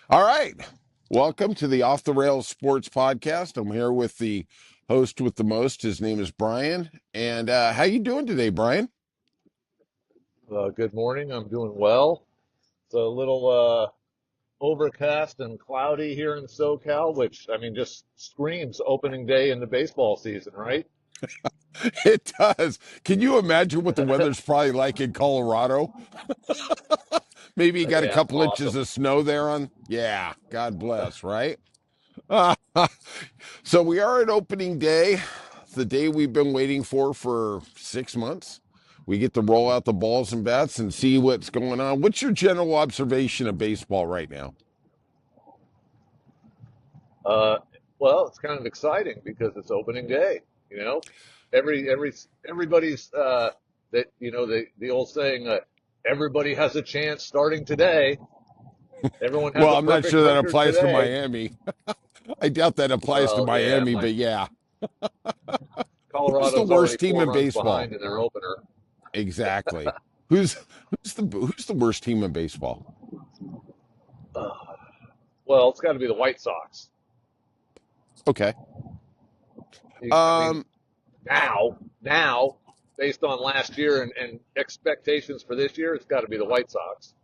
All right. Welcome to the Off the Rails Sports Podcast. I'm here with the host with the most. His name is Brian. And how you doing today, Brian? Good morning. I'm doing well. It's a little overcast and cloudy here in SoCal, which I mean just screams opening day in the baseball season, right? It does. Can you imagine what the weather's probably like in Colorado? Maybe you got a Yeah, couple inches awesome. of snow there on. Yeah, God bless, right? So we are at opening day, the day we've been waiting for 6 months. We get to roll out the balls and bats and see what's going on. What's your general observation of baseball right now? Uh, well, it's kind of exciting because it's opening day. You know, every everybody's that the old saying everybody has a chance starting today. Everyone has Well, a I'm not perfect sure that record applies to today. Miami. I doubt that applies to Well, yeah, Miami, my but yeah. Who's the Colorado's already worst team four in runs baseball? behind in their opener. Exactly. Who's the worst team in baseball? Uh, well, it's got to be the White Sox. Okay. I mean, Um, I, now, based on last year and expectations for this year, it's got to be the White Sox.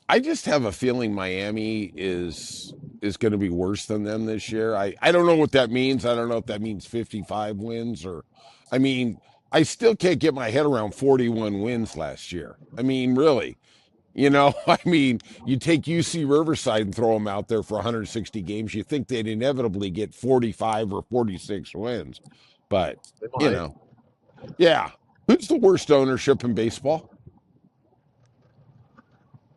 I just have a feeling Miami is going to be worse than them this year. I don't know what that means. I don't know if that means 55 wins or I mean, I still can't get my head around 41 wins last year. I mean, really. I mean, you take UC Riverside and throw them out there for 160 games, you think they'd inevitably get 45 or 46 wins. But, They you might. know, yeah. Who's the worst ownership in baseball?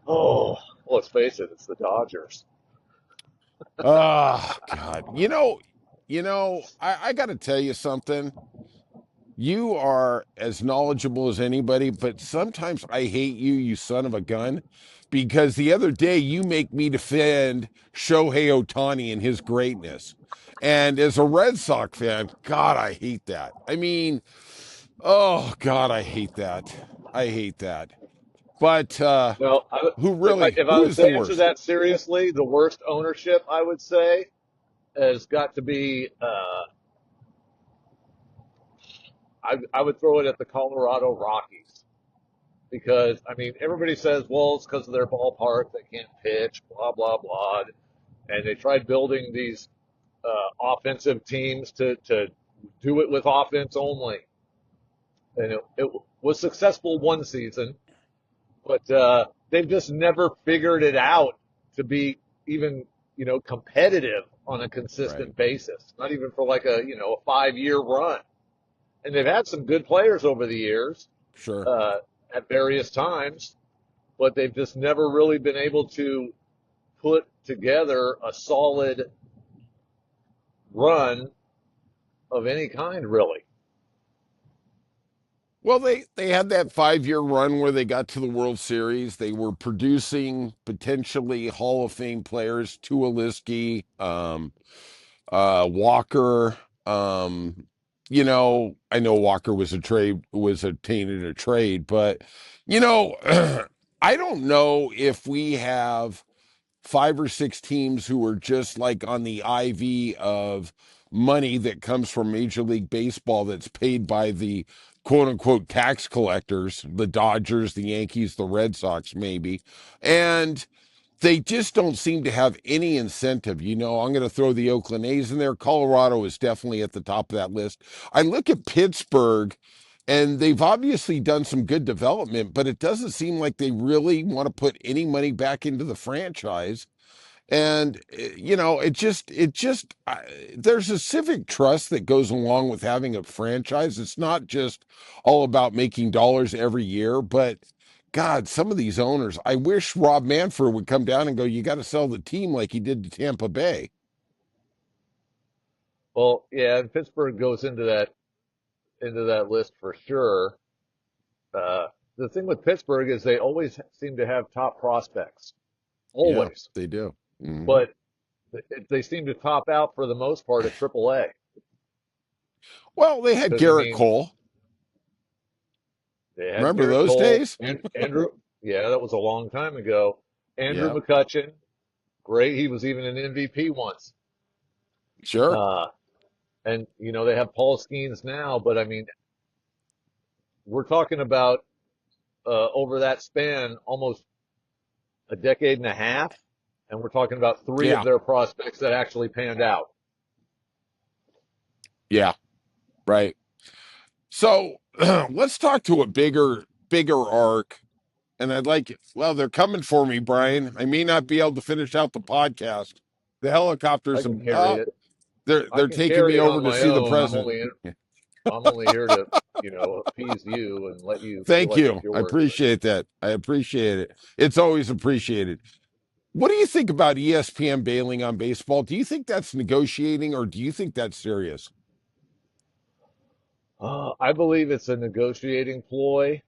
Oh, well, let's face it, it's the Dodgers. Oh, God. I got to tell you something. You are as knowledgeable as anybody, but sometimes I hate you, you son of a gun, because the other day you make me defend Shohei Ohtani and his greatness. And as a Red Sox fan, God, I hate that. I mean, oh, God, I hate that. I hate that. But No, if I who was is the to answer worst? that seriously, the worst ownership I would say has got to be. I would throw it at the Colorado Rockies because I mean everybody says, well, it's because of their ballpark, they can't pitch, blah blah blah, and they tried building these offensive teams to do it with offense only. And it was successful one season, but they've just never figured it out to be even competitive on a Right. consistent basis. Not even for like a 5 year run. And they've had some good players over the years Sure. uh, at various times, but they've just never really been able to put together a solid run of any kind, really. Well, they had that 5 year run where they got to the World Series. They were producing potentially Hall of Fame players, Tulowitzki, Walker. I know Walker was obtained in a trade, but you know, I don't know if we have five or six teams who are just like on the IV of money that comes from Major League Baseball that's paid by the quote unquote tax collectors, the Dodgers, the Yankees, the Red Sox, maybe. And they just don't seem to have any incentive. I'm going to throw the Oakland A's in there. Colorado is definitely at the top of that list. I look at Pittsburgh, and they've obviously done some good development, but it doesn't seem like they really want to put any money back into the franchise. And there's a civic trust that goes along with having a franchise. It's not just all about making dollars every year, but God, some of these owners, I wish Rob Manfred would come down and go, you got to sell the team like he did to Tampa Bay. Well, yeah, and Pittsburgh goes into that list for sure. The thing with Pittsburgh is they always seem to have top prospects, Yeah, always, they do. but they seem to top out for the most part at AAA. Well, they had Because I Garrett mean, Cole. they had Remember Garrett those Cole days? and Andrew. Yeah, that was a long time ago. Andrew Yeah. McCutchen. Great. He was even an MVP once. Sure. Uh, and they have Paul Skeens now, but I mean, we're talking about over that span almost a decade and a half, and we're talking about three of Yeah. their prospects that actually panned out. Yeah. Right. So let's talk to a bigger arc. And I'd like, well, they're coming for me, Brian. I may not be able to finish out the podcast. The I helicopters, can carry oh, it. I they're can taking me carry it over on to my see the own. president. I'm only here to, appease you and let you feel Thank like it's you. I yours. But appreciate that. I appreciate it. It's always appreciated. What do you think about ESPN bailing on baseball? Do you think that's negotiating or do you think that's serious? I believe it's a negotiating ploy.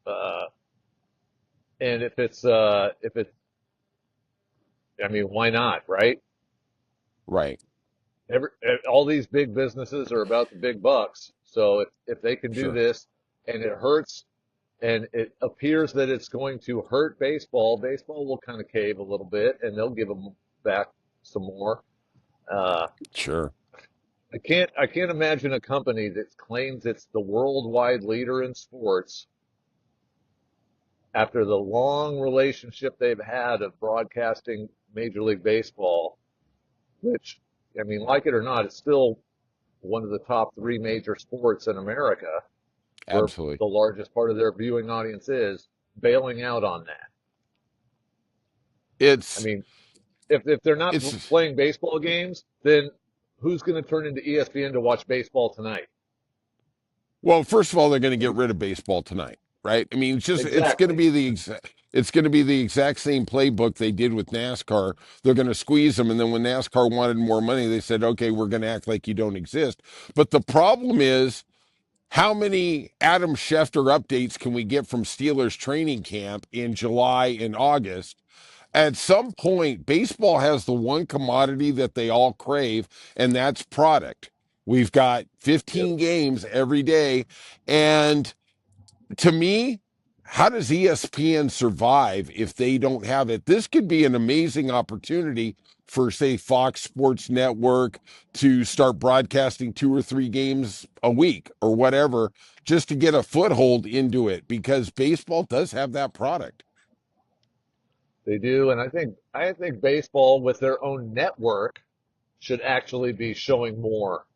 Uh, and if it's, I mean, why not, right? Right. All these big businesses are about the big bucks. So if they can do Sure. this and it hurts and it appears that it's going to hurt baseball, baseball will kind of cave a little bit and they'll give them back some more. Uh, Sure. I can't imagine a company that claims it's the worldwide leader in sports after the long relationship they've had of broadcasting Major League Baseball, which, I mean, like it or not, it's still one of the top three major sports in America, where Absolutely. the largest part of their viewing audience is, bailing out on that. I It's mean, if they're not it's playing baseball games, then who's going to turn into ESPN to watch baseball tonight? well, first of all, they're going to get rid of baseball tonight, right? I mean, it's going to Exactly. be the exact same playbook they did with NASCAR. They're going to squeeze them, and then when NASCAR wanted more money, they said, "Okay, we're going to act like you don't exist." But the problem is, how many Adam Schefter updates can we get from Steelers training camp in July and August? At some point, baseball has the one commodity that they all crave, and that's product. We've got Yep. 15 games every day. And to me, how does ESPN survive if they don't have it? This could be an amazing opportunity for, say, Fox Sports Network to start broadcasting 2 or 3 games a week or whatever, just to get a foothold into it because baseball does have that product. They do, and I think baseball with their own network should actually be showing more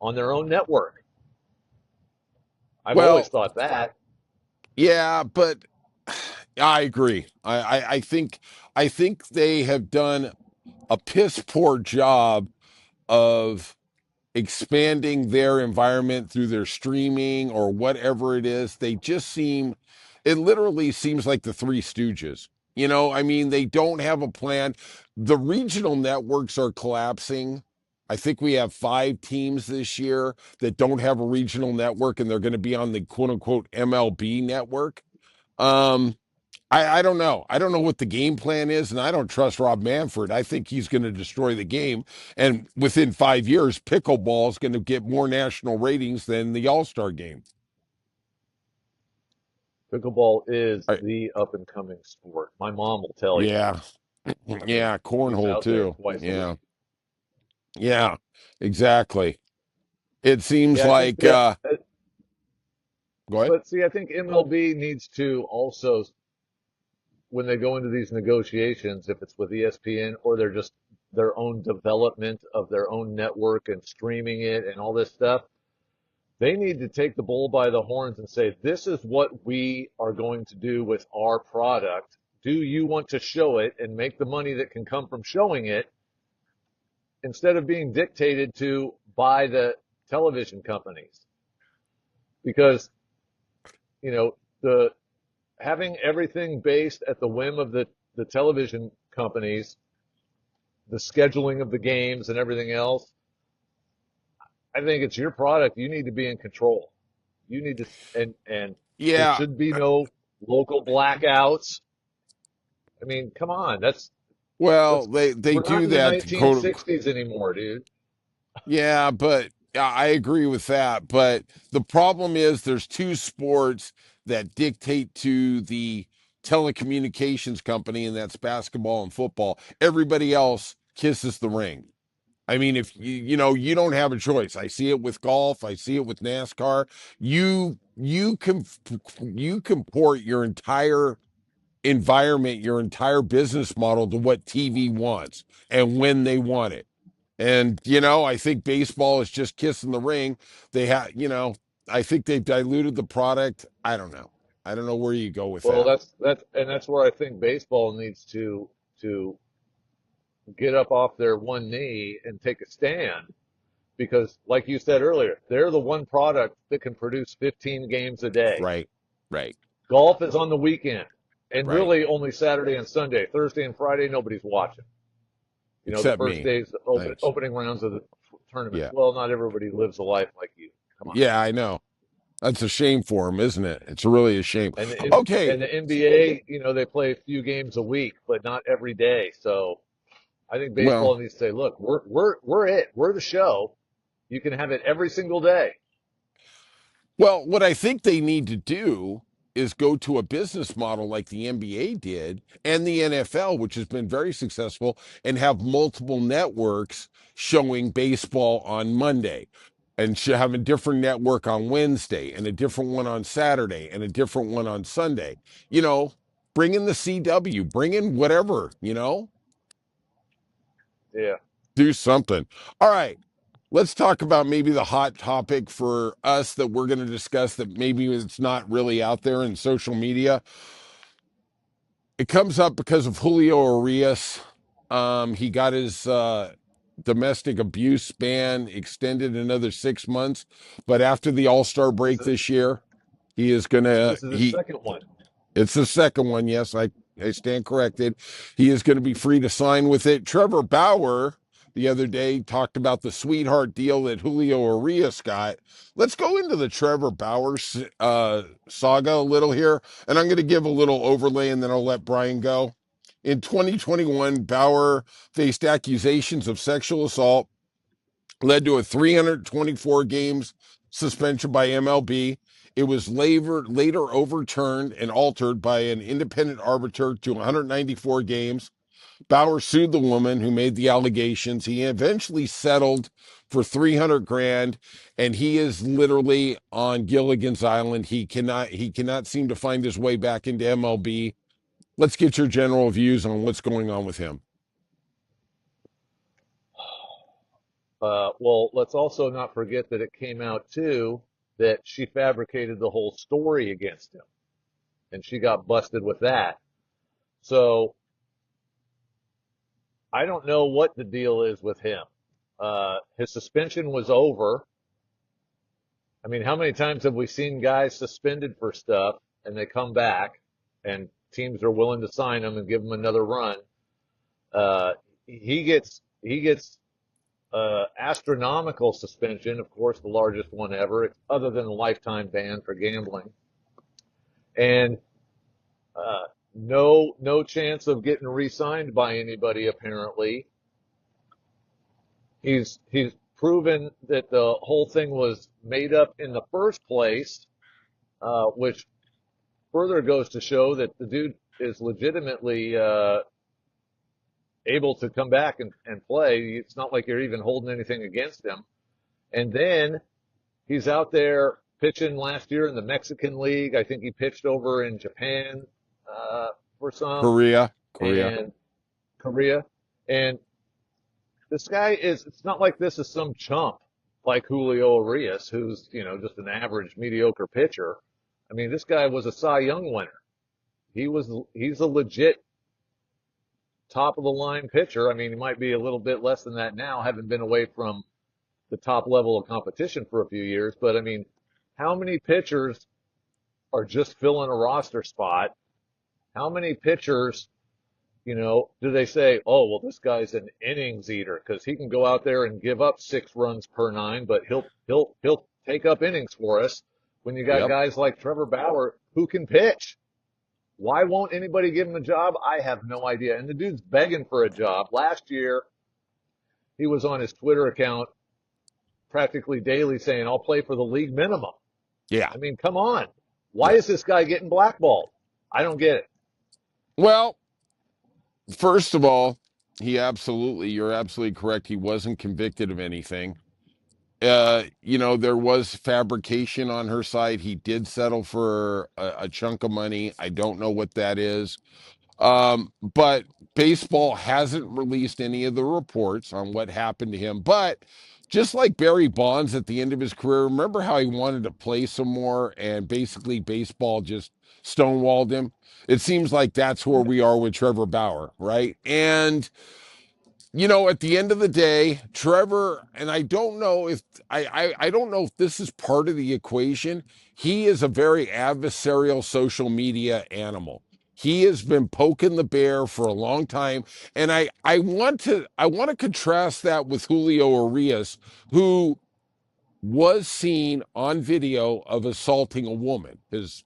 on their own network. I've always Well, thought that. yeah, but I agree. I think they have done a piss poor job of expanding their environment through their streaming or whatever it is. It literally seems like the Three Stooges. I mean, they don't have a plan. The regional networks are collapsing. I think we have 5 teams this year that don't have a regional network and they're going to be on the quote unquote MLB network. Um, I don't know. I don't know what the game plan is, and I don't trust Rob Manfred. I think he's going to destroy the game. And within 5 years, pickleball is going to get more national ratings than the All Star game. Pickleball is I, the up and coming sport. My mom will tell you. yeah, I mean, yeah, she's cornhole out there too. twice a Yeah, week. yeah, exactly. It seems Yeah, I think like yeah, go ahead. but see, I think MLB needs to also, when they go into these negotiations, if it's with ESPN or they're just their own development of their own network and streaming it and all this stuff, they need to take the bull by the horns and say, this is what we are going to do with our product. Do you want to show it and make the money that can come from showing it instead of being dictated to by the television companies? Because, the having everything based at the whim of the television companies, the scheduling of the games and everything else, I think it's your product. You need to be in control. You need to, and there Yeah, should be no local blackouts. I mean, come on, well, let's, they we're not do in the that to quote. 1960s anymore, dude. Yeah, but I agree with that. But the problem is there's two sports that dictate to the telecommunications company, and that's basketball and football. Everybody else kisses the ring. I mean, if you don't have a choice. I see it with golf. I see it with NASCAR. You can port your entire environment, your entire business model to what TV wants and when they want it. And I think baseball is just kissing the ring. They have, I think they've diluted the product. I don't know. I don't know where you go with Well, that. that's where I think baseball needs to get up off their one knee and take a stand because, like you said earlier, they're the one product that can produce 15 games a day. Right, right, Golf is on the weekend, and right. really only Saturday and Sunday. Thursday and Friday, nobody's watching. The Except first me. days, Thanks. opening rounds of the tournaments. Yeah. Well, not everybody lives a life like you. Come on. Yeah, I know. That's a shame for him, isn't it? It's really a shame. And Okay. the NBA, they play a few games a week, but not every day. So I think Well, baseball needs to say, look, we're it. We're the show. You can have it every single day. what I think they need to do is go to a business model like the NBA did and the NFL, which has been very successful, and have multiple networks showing baseball on Monday and should have a different network on Wednesday and a different one on Saturday and a different one on Sunday. You know, bring in the CW, bring in whatever, Yeah. do something. All right. Let's talk about maybe the hot topic for us that we're going to discuss that maybe it's not really out there in social media. It comes up because of Julio Arias. He got his domestic abuse ban extended another 6 months, but after the All-Star This break is this year, he is gonna this is the he second one. it's the second one. Yes, I stand corrected. He is going to be free to sign with it. Trevor Bauer the other day talked about the sweetheart deal that Julio Arias got. Let's go into the Trevor Bauer saga a little here, and I'm going to give a little overlay, and then I'll let Brian go. In 2021, Bauer faced accusations of sexual assault, led to a 324 games suspension by MLB. It was later overturned and altered by an independent arbiter to 194 games. Bauer sued the woman who made the allegations. He eventually settled for 300 grand, and he is literally on Gilligan's Island. He cannot seem to find his way back into MLB. Let's get your general views on what's going on with him. Well, let's also not forget that it came out too that she fabricated the whole story against him, and she got busted with that. So I don't know what the deal is with him. His suspension was over. I mean, how many times have we seen guys suspended for stuff and they come back and teams are willing to sign them and give them another run? He gets astronomical suspension, of course, the largest one ever, other than a lifetime ban for gambling, and no chance of getting re-signed by anybody. Apparently, he's proven that the whole thing was made up in the first place, which further goes to show that the dude is legitimately able to come back and play. It's not like you're even holding anything against him. And then he's out there pitching last year in the Mexican League. I think he pitched over in Japan for some Korea. and Korea. And this guy it's not like this is some chump like Julio Arias, who's, just an average, mediocre pitcher. I mean, this guy was a Cy Young winner. He's a legit top of the line pitcher. I mean, he might be a little bit less than that now, having been away from the top level of competition for a few years. But I mean, how many pitchers are just filling a roster spot? How many pitchers, do they say, oh, well, this guy's an innings eater because he can go out there and give up 6 runs per 9, but he'll take up innings for us when you got Yep. guys like Trevor Bauer who can pitch. Why won't anybody give him a job? I have no idea. And the dude's begging for a job. Last year, he was on his Twitter account practically daily saying, I'll play for the league minimum. Yeah. I mean, come on. Why Yeah. is this guy getting blackballed? I don't get it. Well, first of all, you're absolutely correct. He wasn't convicted of anything. There was fabrication on her side. He did settle for a chunk of money. I don't know what that is. But baseball hasn't released any of the reports on what happened to him. But just like Barry Bonds at the end of his career, remember how he wanted to play some more and basically baseball just stonewalled him? It seems like that's where we are with Trevor Bauer, right? And at the end of the day, Trevor, and I don't know if I don't know if this is part of the equation. He is a very adversarial social media animal. He has been poking the bear for a long time. And I want to contrast that with Julio Arias, who was seen on video of assaulting a woman, his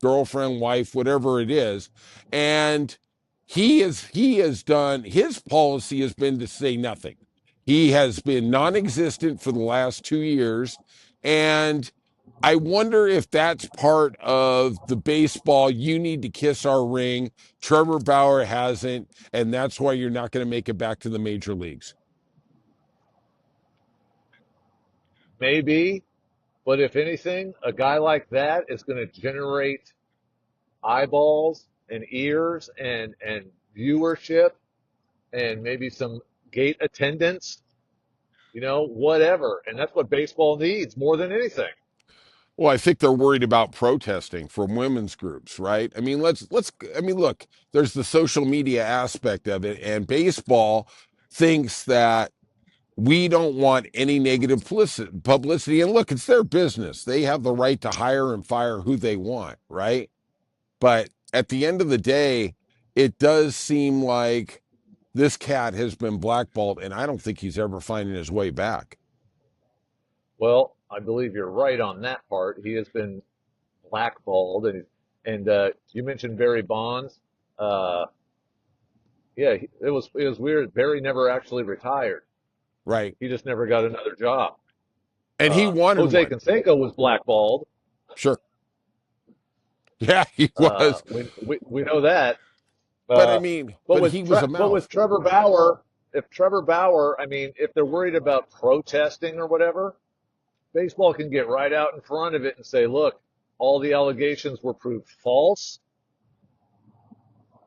girlfriend, wife, whatever it is, and he has done his policy has been to say nothing. He has been non-existent for the last 2 years, and I wonder if that's part of the baseball. You need to kiss our ring. Trevor Bauer hasn't, and that's why you're not going to make it back to the major leagues. Maybe, but if anything, a guy like that is going to generate eyeballs and ears and viewership and maybe some gate attendance, whatever. And that's what baseball needs more than anything. Well, I think they're worried about protesting from women's groups, right? I mean, look, there's the social media aspect of it, and baseball thinks that we don't want any negative publicity. And look, it's their business. They have the right to hire and fire who they want, right? But at the end of the day, it does seem like this cat has been blackballed, and I don't think he's ever finding his way back. Well, I believe you're right on that part. He has been blackballed, and you mentioned Barry Bonds. Uh, yeah, it was weird. Barry never actually retired. Right. He just never got another job. And he wanted Jose one. Canseco was blackballed. Sure. Yeah, he was. We know that. But I Uh, mean, but but with he was a mouth. Trevor Bauer, if Trevor Bauer, I mean, if they're worried about protesting or whatever, baseball can get right out in front of it and say, look, all the allegations were proved false.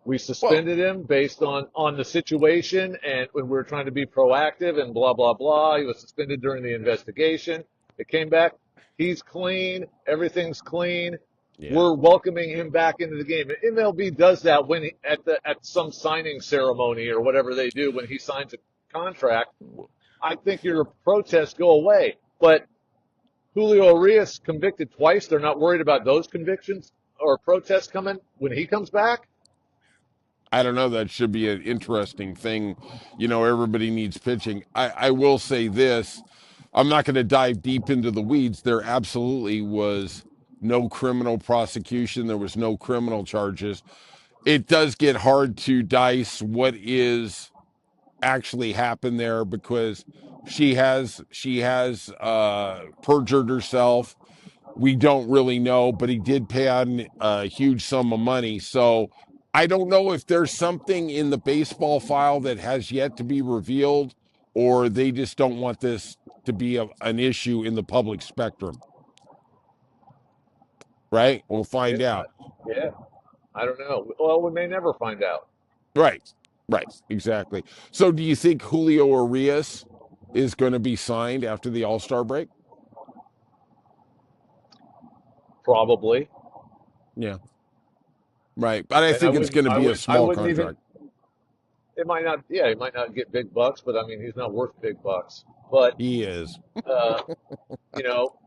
We Well, suspended him based on the situation, and when we were trying to be proactive and blah blah blah, he was suspended during the investigation. It came back. He's clean. Everything's clean. yeah. We're welcoming him back into the game. And MLB does that when at some signing ceremony or whatever they do when he signs a contract. I think your protests go away. But Julio Arias convicted twice. They're not worried about those convictions or protests coming when he comes back. I don't know. That should be an interesting thing. Everybody needs pitching. I will say this. I'm not going to dive deep into the weeds. There absolutely was no criminal prosecution. There was no criminal charges. It does get hard to dice what is actually happened there because she has perjured herself. We don't really know, but he did pay out a huge sum of money. So I don't know if there's something in the baseball file that has yet to be revealed, or they just don't want this to be an issue in the public spectrum. Right? We'll Yeah, find out. yeah. I don't know. Well, we may never find out. Right. Right. Exactly. So do you think Julio Arias is going to be signed after the All Star break? Probably. Yeah. Right. But I And I think it's wouldn't, going to I be a would, I small wouldn't even. contract. It might not. Yeah, he might not get big bucks, but I mean, he's not worth big bucks. But He is. uh,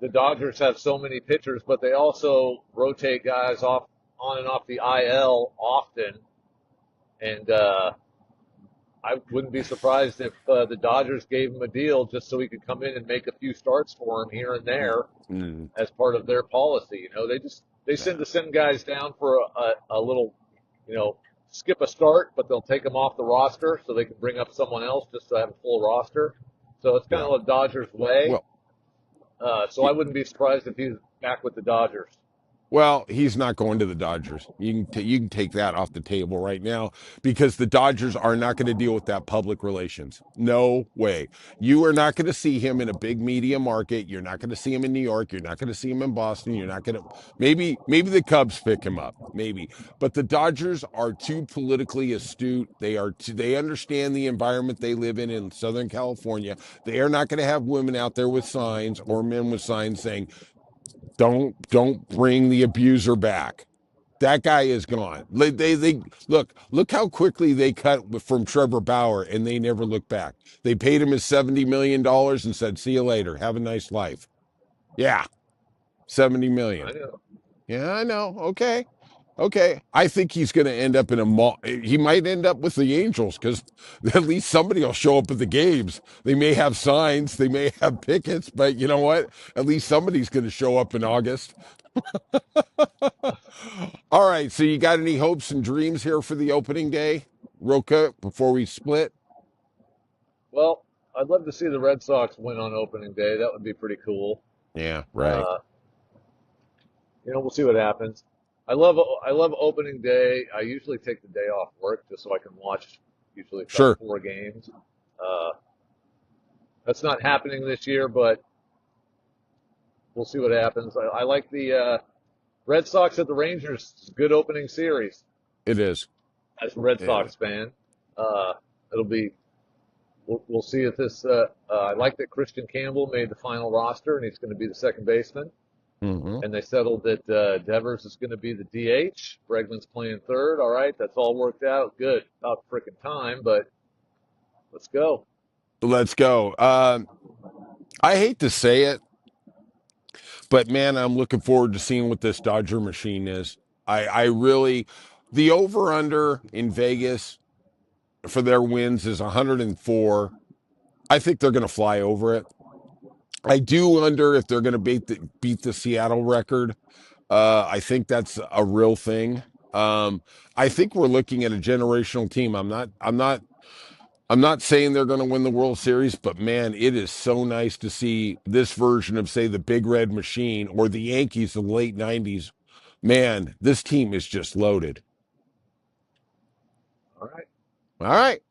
the Dodgers have so many pitchers, but they also rotate guys off on and off the IL often, and I wouldn't be surprised if the Dodgers gave him a deal just so he could come in and make a few starts for him here and there Mm, as part of their policy. They nah. send guys down for a little, you know, skip a start, but they'll take them off the roster so they can bring up someone else just to have a full roster. So it's kind Yeah. of the Dodgers way. Well, So I wouldn't be surprised if he's back with the Dodgers. Well, he's not going to the Dodgers. You can take that off the table right now because the Dodgers are not going to deal with that public relations. No way. You are not going to see him in a big media market. You're not going to see him in New York. You're not going to see him in Boston. You're not going to maybe the Cubs pick him up. Maybe. But the Dodgers are too politically astute. They understand the environment they live in Southern California. They are not going to have women out there with signs or men with signs saying don't bring the abuser back. That guy is gone. They look how quickly they cut from Trevor Bauer, and they never look back. They paid him his $70 million and said, "See you later. Have a nice life." Yeah, 70 million. I know. Yeah, I know. Okay, okay. I think he's going to end up in a mall. He might end up with the Angels because at least somebody will show up at the games. They may have signs, they may have pickets, but you know what? At least somebody's going to show up in August. All right. So you got any hopes and dreams here for the opening day, Roka, before we split? Well, I'd love to see the Red Sox win on opening day. That would be pretty cool. Yeah, right. Uh, we'll see what happens. I love opening day. I usually take the day off work just so I can watch usually about Sure. 4 games. Uh, that's not happening this year, but we'll see what happens. I like the Red Sox at the Rangers. Good opening series It is. as a Red Yeah. Sox fan. Uh, it'll be. We'll see if this. I like that Christian Campbell made the final roster, and he's going to be the second baseman. Hmm. And they settled that Devers is going to be the DH. Bregman's playing third. All right, that's all worked out. Good. About freaking time, but let's go. Let's go. I hate to say it, but man, I'm looking forward to seeing what this Dodger machine is. I really, the over under in Vegas for their wins is 104. I think they're going to fly over it. I do wonder if they're going to beat the Seattle record. I think that's a real thing. I think we're looking at a generational team. I'm not saying they're going to win the World Series, but man, it is so nice to see this version of, say, the Big Red Machine or the Yankees of the late '90s. Man, this team is just loaded. All right, All right,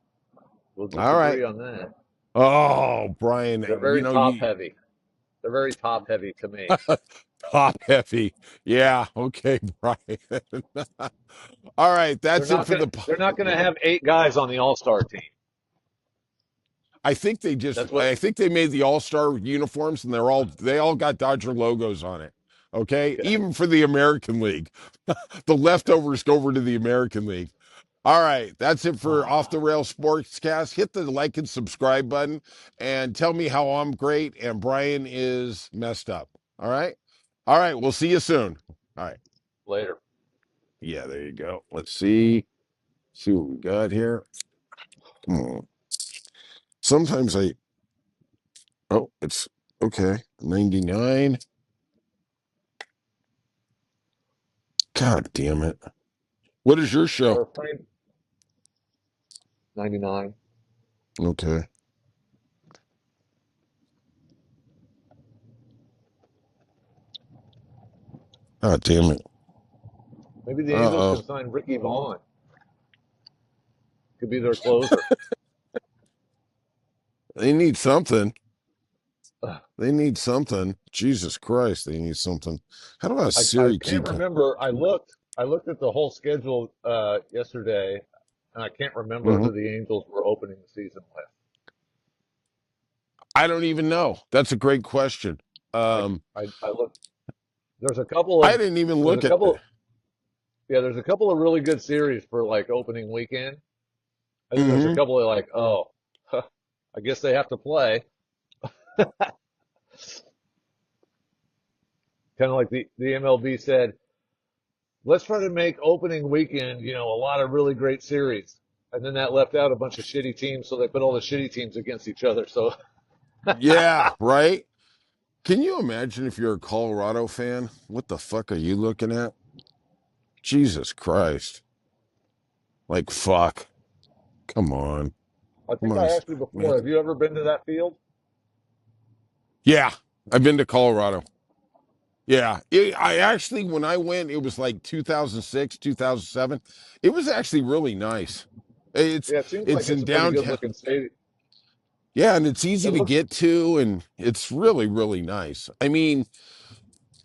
we'll all right. disagree on that. Oh, Brian, They're you very know top you heavy. They're very top heavy to me. top heavy. Yeah, okay, Brian. All right, They're that's it not for gonna. the. They're not gonna have 8 guys on the All Star team. I think they just That's what. I think they made the all-star uniforms and they all got Dodger logos on it. Okay? Okay, Even for the American League. The leftovers go over to the American League. All right, that's it for Off the Rail Sportscast. Hit the like and subscribe button and tell me how I'm great and Brian is messed up. All right? All right, we'll see you soon. All right. later. Yeah, there you go. Let's see what we got here. Hmm. Sometimes it's okay. 99. God damn it. What is your show? Or frame 99. Okay. God damn it. Maybe the Angels Uh can sign Ricky Vaughn. Could be their closer. They need something. Ugh. They need something. Jesus Christ, they need something. How do I I Siri can't keep it? remember. I looked at the whole schedule yesterday, and I can't remember Hmm. who the Angels were opening the season with. I don't even know. That's a great question. I Um, I looked. There's a couple I of didn't even there's a look at couple yeah there's a couple of really good series for like opening weekend, and then there's a hmm couple of like I guess they have to play. Kind of like the MLB said, let's try to make opening weekend a lot of really great series, and then that left out a bunch of shitty teams, so they put all the shitty teams against each other. So Yeah, right? Can you imagine if you're a Colorado fan? What the fuck are you looking at? Jesus Christ. Like fuck. Come on. I Come think on. I asked you Man. before. Have you ever been to that field? Yeah, I've been to Colorado. Yeah. I actually, when I went, it was like 2006, 2007. It was actually really nice. It's Yeah, it seems like it's it's in a pretty good downtown. looking stadium. Yeah, and it's easy It to looks, get to, and it's really, really nice. I mean,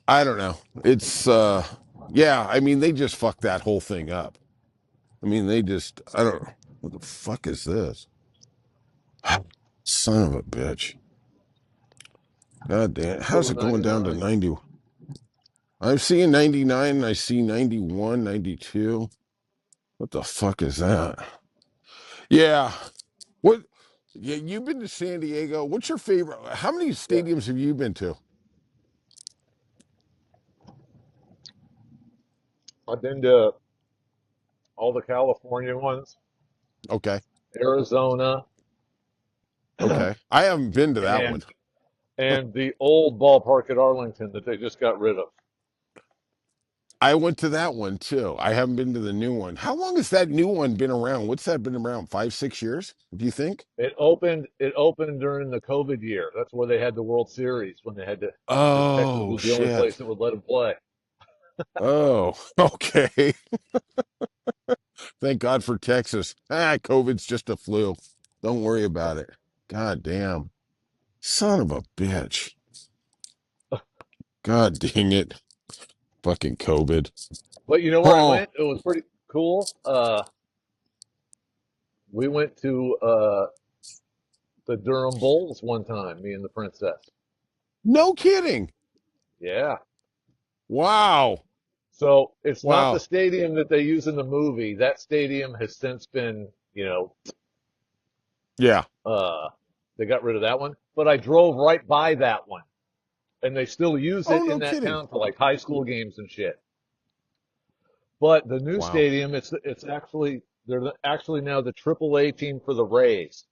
I don't know. It's yeah, I mean they just fucked that whole thing up. I mean they just I don't know. What the fuck is this? Son of a bitch. God damn. How's it going down to 299. 90? I'm seeing 99, I see 91, 92. What the fuck is that? Yeah. What yeah, you've been to San Diego. What's your favorite? How many Yeah, stadiums have you been to? I've been to all the California ones, Okay. Arizona, Okay. I haven't been to that one. and the old ballpark at Arlington that they just got rid of. I went to that one too. I haven't been to the new one. How long has that new one been around? What's that been around? 5, 6 years? Do you think? It opened during the COVID year. That's where they had the World Series when they had to, because Texas Oh was the only place shit. that would let them play. Oh, okay. Thank God for Texas. COVID's just a flu. Don't worry about it. God damn. Son of a bitch. God dang it. Fucking COVID. But you know where I Oh, went? It was pretty cool. We went to the Durham Bulls one time, me and the princess. no kidding. Yeah. Wow. So it's not the Wow. stadium that they use in the movie. That stadium has since been, Yeah. uh, they got rid of that one. But I drove right by that one, and they still use Oh, it in no that kidding. town for like high school games and shit. But the new Wow. stadium, it's actually actually now the AAA team for the Rays,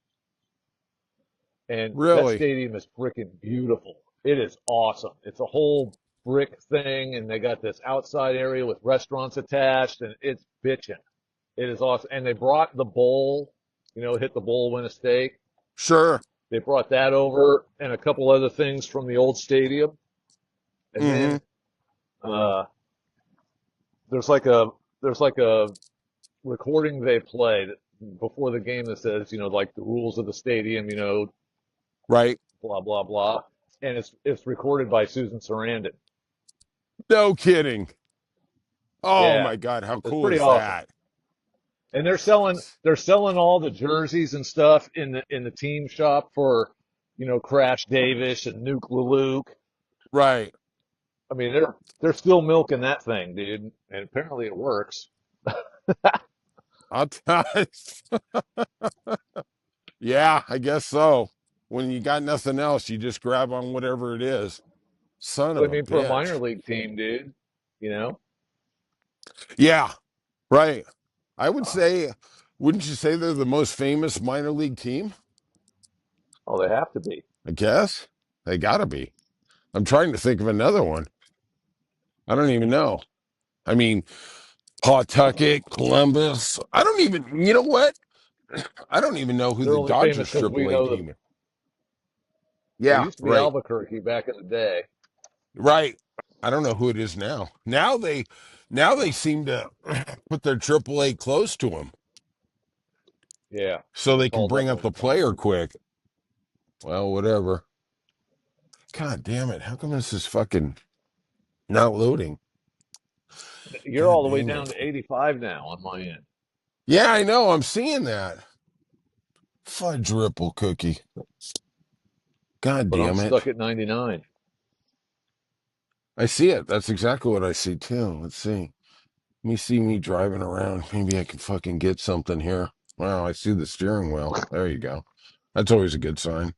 and that Really? stadium is freaking beautiful. It is awesome. It's a whole brick thing, and they got this outside area with restaurants attached, and it's bitchin'. It is awesome. And they brought the bowl, hit the bowl, win a steak. Sure. They brought that over and a couple other things from the old stadium. And Mm-hmm. then uh, there's like a there's like a recording they play before the game that says, like the rules of the stadium, Right. blah blah blah. And it's recorded by Susan Sarandon. No kidding. Oh Yeah, my God, how it's cool pretty is awesome. that? And they're selling all the jerseys and stuff in the team shop for, Crash Davis and Nuke Luke. Right. I mean, they're still milking that thing, dude, and apparently it works. I'll tell Yeah, I guess so. When you got nothing else, you just grab on whatever it is. Son But of I a mean, for a bitch. minor league team, dude, you know, Yeah, right. I would say, wouldn't you say they're the most famous minor league team? oh, they have to be. I guess. They gotta be. I'm trying to think of another one. I don't even know. I mean, Pawtucket, Columbus. I don't even, you know what? I don't even know who They're the only famous Dodgers because we AAA know them. team is. They Yeah, used to be right. Albuquerque back in the day. Right. I don't know who it is now. Now they seem to put their AAA close to them Yeah, so they they can called up bring up one the time. player quick. Well, whatever. God damn it. How come this is fucking not loading? You're God all the way dang down it. to 85 now on my end, Yeah, I know. I'm seeing that. Fudge ripple cookie. God but I'm damn it. stuck at 99. I see it. That's exactly what I see too. Let's see. Let me see me driving around. Maybe I can fucking get something here. Wow, I see the steering wheel. There you go. That's always a good sign.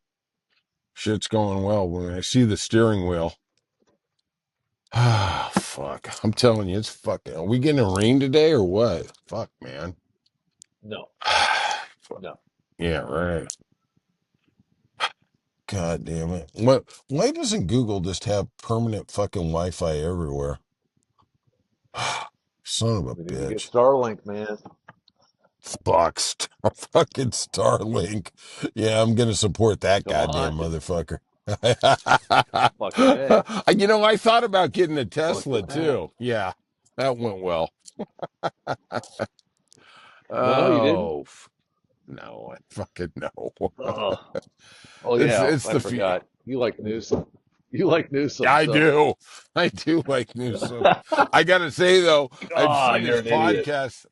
Shit's going well when I see the steering wheel. Ah, fuck. I'm telling you, it's fucking. Are we getting a rain today or what? Fuck, man. No, Fuck. no. Yeah, right. God damn it. What? Why doesn't Google just have permanent fucking Wi-Fi everywhere? Son of a We need to get bitch. Starlink, man. Fuck, fucking Starlink. Yeah, I'm gonna support that Come on. goddamn motherfucker. Fucking A. I thought about getting a Tesla Fucking A. too. Yeah, that went well. No, you didn't? Oh, no, I fucking no. Oh, oh It's yeah, it's I the forgot. You like Newsom. You like Newsom, I so do. I do like Newsom. I gotta say though, I've God, seen you're his an idiot. podcast.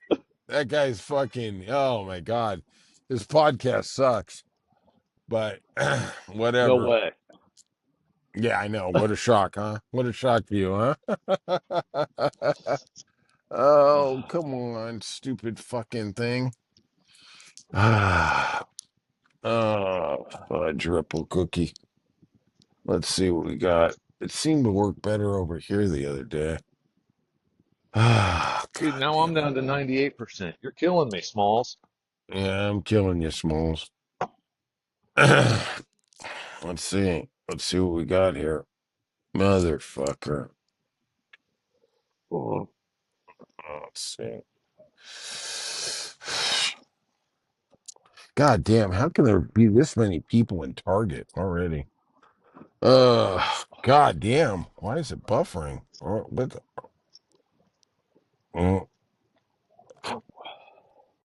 That guy's fucking. Oh my god, his podcast sucks. But No whatever. way. Yeah, I know. What a shock, huh? What a shock to you, huh? Oh, come on, stupid fucking thing. Ah, oh, fudge ripple cookie. Let's see what we got. It seemed to work better over here the other day. Ah, Dude, god now I'm damn it. down to 98%. You're killing me, Smalls. Yeah, I'm killing you, Smalls. Let's see. Let's see what we got here. Motherfucker. Oh, Let's see. God damn, how can there be this many people in Target already? God damn. Why is it buffering? What the?